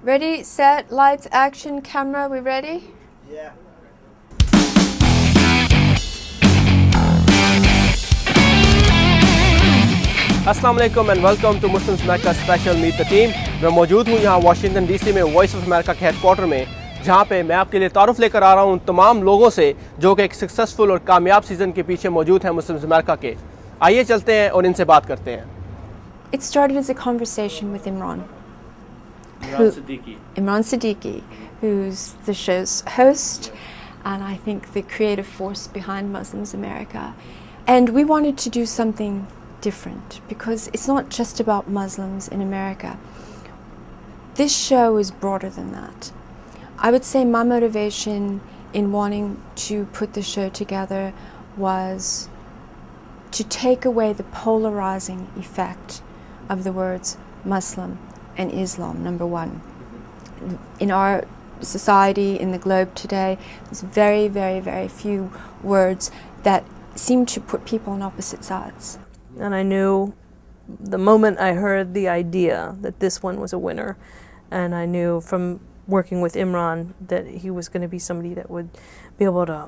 Ready, set, lights, action, camera, we ready? Yeah. अस्सलाम वालेकुम and welcome to Muslims America special meet the team. मैं मौजूद हूँ यहाँ वाशिंगटन डीसी में वॉइस ऑफ अमेरिका के हेडक्वार्टर में, जहाँ पे मैं आपके लिए तारुफ लेकर आ रहा हूँ तमाम लोगों से जो कि एक सक्सेसफुल और कामयाब सीज़न के पीछे मौजूद हैं मुस्लिम्स अमेरिका के। आइए चलते हैं और इनसे बात करते हैं। It started as a conversation with Imran Siddiqui, who's the show's host and I think the creative force behind Muslims America. And we wanted to do something different because it's not just about Muslims in America. This show is broader than that. I would say my motivation in wanting to put the show together was to take away the polarizing effect of the words Muslim and Islam, number one. In our society, in the globe today, there's very, very, very few words that seem to put people on opposite sides. And I knew the moment I heard the idea that this one was a winner, and I knew from working with Imran that he was going to be somebody that would be able to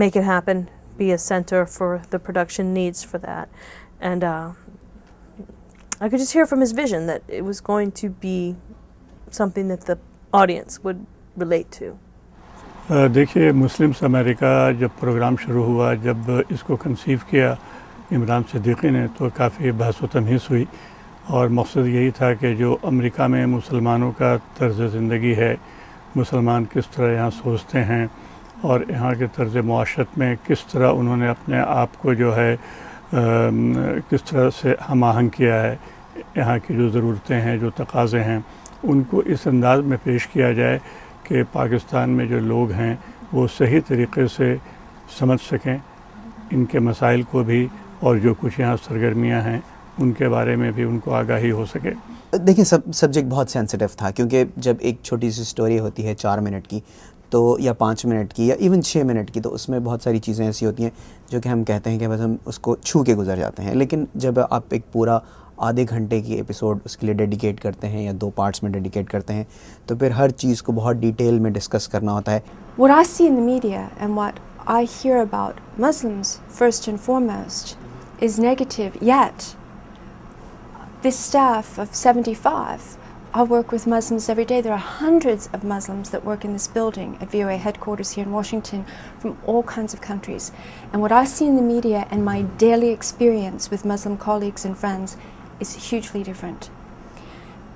make it happen, be a center for the production needs for that. And I could just hear from his vision that it was going to be something that the audience would relate to. देखिए, Muslims America जब programme शुरू हुआ, जब इसको conceive किया इमरान सिद्दीकी ने, तो काफ़ी बहस व तमहीस हुई और मकसद यही था कि जो अमेरिका में मुसलमानों का तर्ज़ ज़िंदगी है, मुसलमान किस तरह यहाँ सोचते हैं और यहाँ के तर्ज़ मुआशरत में किस तरह उन्होंने अपने आप को जो है किस तरह से हम आहंग किया है, यहाँ की जो ज़रूरतें हैं, जो तकाज़े हैं, उनको इस अंदाज़ में पेश किया जाए कि पाकिस्तान में जो लोग हैं वो सही तरीक़े से समझ सकें इनके मसाइल को भी और जो कुछ यहाँ सरगर्मियाँ हैं उनके बारे में भी उनको आगाही हो सके। देखिए, सब्जेक्ट बहुत सेंसिटिव था क्योंकि जब एक छोटी सी स्टोरी होती है 4 मिनट की तो या 5 मिनट की या इवन 6 मिनट की, तो उसमें बहुत सारी चीज़ें ऐसी होती हैं जो कि हम कहते हैं कि बस हम उसको छू के गुजर जाते हैं। लेकिन जब आप एक पूरा आधे घंटे की एपिसोड उसके लिए डेडिकेट करते हैं या 2 पार्ट्स में डेडिकेट करते हैं तो फिर हर चीज़ को बहुत डिटेल में डिस्कस करना होता है। What I see in the media and what I hear about Muslims first and foremost is negative, yet this staff of 75, I work with Muslims every day. There are hundreds of Muslims that work in this building at VOA headquarters here in Washington from all kinds of countries. And what I see in the media and my daily experience with Muslim colleagues and friends is hugely different.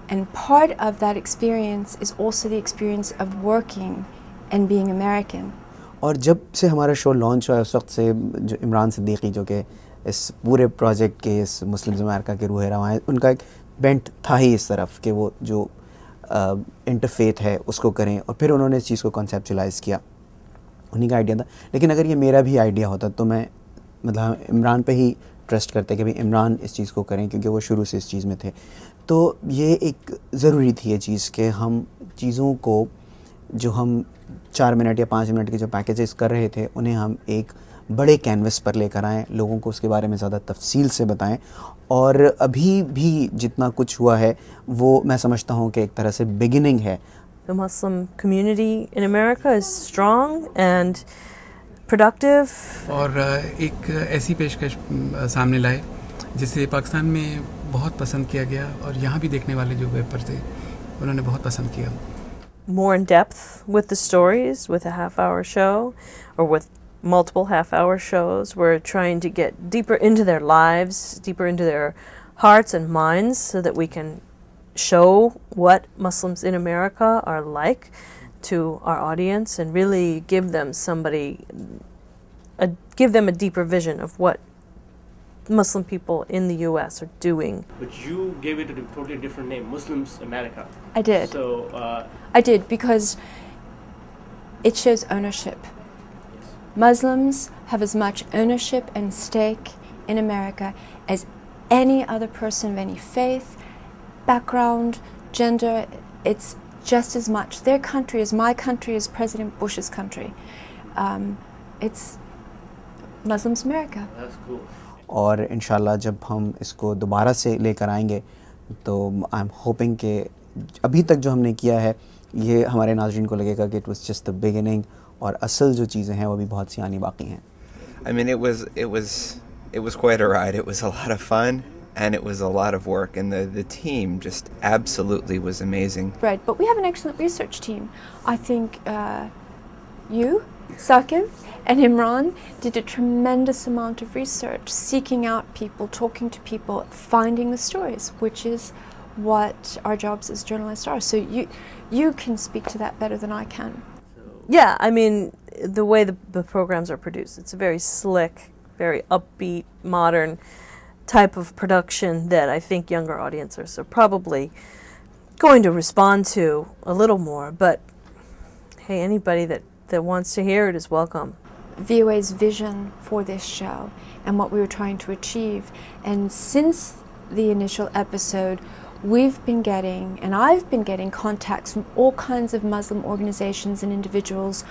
And part of that experience is also the experience of working and being American. और जब से हमारा show launch हुआ उस वक्त से जो इमरान सिद्दीकी जो कि इस पूरे प्रोजेक्ट के इस मुस्लिम्स अमेरिका के रूह रवां हैं, उनका एक बेंट था ही इस तरफ कि वो जो इंटरफेथ है उसको करें, और फिर उन्होंने इस चीज़ को कॉन्सेप्चुलाइज़ किया, उन्हीं का आइडिया था। लेकिन अगर ये मेरा भी आइडिया होता तो मैं मतलब इमरान पे ही ट्रस्ट करते कि भाई इमरान इस चीज़ को करें क्योंकि वो शुरू से इस चीज़ में थे। तो ये एक ज़रूरी थी ये चीज़ कि हम चीज़ों को जो हम 4 मिनट या 5 मिनट के जो पैकेजेस कर रहे थे उन्हें हम एक बड़े कैनवस पर लेकर आएँ, लोगों को उसके बारे में ज़्यादा तफसील से बताएं। और अभी भी जितना कुछ हुआ है वो मैं समझता हूँ कि एक तरह से बिगिनिंग है। The Muslim community in America is strong and productive. और एक ऐसी पेशकश सामने लाए जिसे पाकिस्तान में बहुत पसंद किया गया और यहाँ भी देखने वाले जो वेब पर थे उन्होंने बहुत पसंद किया। More in depth with the stories, with a half-hour show or with multiple half-hour shows. We're trying to get deeper into their lives, deeper into their hearts and minds so that we can show what Muslims in America are like to our audience and really give them give them a deeper vision of what Muslim people in the U.S. are doing. But you gave it a totally different name, Muslims America. I did. So I did because it shows ownership. Muslims have as much ownership and stake in America as any other person of any faith, background, gender. It's just as much their country as my country, as President Bush's country. It's Muslims America. That's cool. और इंशाल्लाह जब हम इसको दोबारा से लेकर आएंगे तो आई एम होपिंग कि अभी तक जो हमने किया है ये हमारे नाज़रीन को लगेगा कि it was just the beginning, और असल जो चीज़ें हैं वो भी बहुत सी आनी बाकी हैं. I mean, it was quite a ride. It was a lot of fun, and it was a lot of work, and the team just absolutely was amazing. Right, but we have an excellent research team. I think you, Saqib, and Imran did a tremendous amount of research, seeking out people, talking to people, finding the stories, which is what our jobs as journalists are. So you can speak to that better than I can. Yeah, I mean, the way the programs are produced, it's a very slick, very upbeat, modern type of production that I think younger audiences are probably going to respond to a little more. But hey, anybody that wants to hear it is welcome. VOA's vision for this show and what we were trying to achieve. And since the initial episode, we've been getting, and I've been getting, contacts from all kinds of Muslim organizations and individuals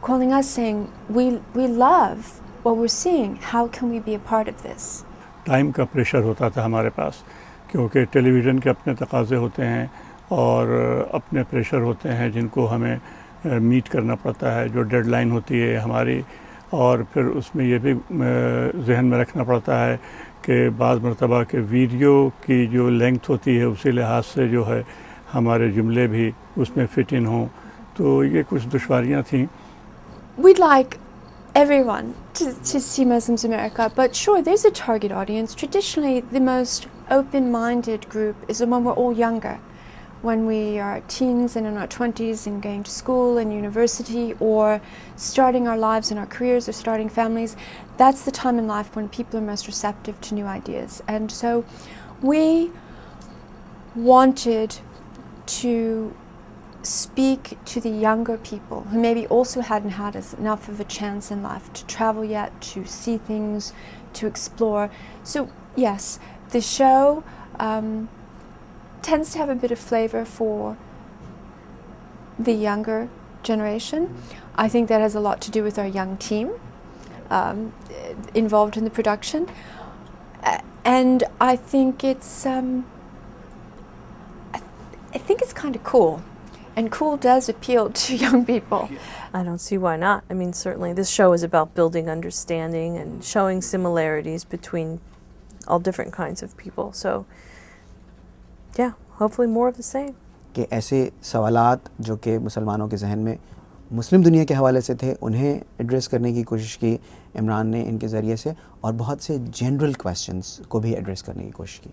calling us saying, we love what we're seeing. How can we be a part of this? Time का pressure होता था हमारे पास, क्योंकि television के अपने तकाज़े होते हैं और अपने प्रेशर होते हैं जिनको हमें मीट करना पड़ता है, जो डेडलाइन होती है हमारी, और फिर उसमें ये भी जहन में रखना पड़ता है कि बाज़ मरतबा के वीडियो की जो लेंथ होती है उसी लिहाज से जो है हमारे जुमले भी उसमें फिट इन हों, तो ये कुछ दुश्वारियाँ थीं. We'd like everyone to see Muslims America, but sure, there's a target audience. Traditionally, the most open-minded group is when we're all younger, when we are teens and in our 20s and going to school and university, or starting our lives and our careers, or starting families. That's the time in life when people are most receptive to new ideas. And so we wanted to speak to the younger people who maybe also hadn't had enough of a chance in life to travel yet, to see things, to explore. So yes, the show tends to have a bit of flavor for the younger generation. I think that has a lot to do with our young team involved in the production, and I think it's kind of cool, and cool does appeal to young people. I don't see why not. I mean, certainly this show is about building understanding and showing similarities between all different kinds of people. So yeah, hopefully more of the same. कि ऐसे सवालात जो कि मुसलमानों के जहन में मुस्लिम दुनिया के हवाले से थे, उन्हें एड्रेस करने की कोशिश की इमरान ने इनके ज़रिए से, और बहुत से जनरल क्वेश्चंस को भी एड्रेस करने की कोशिश की.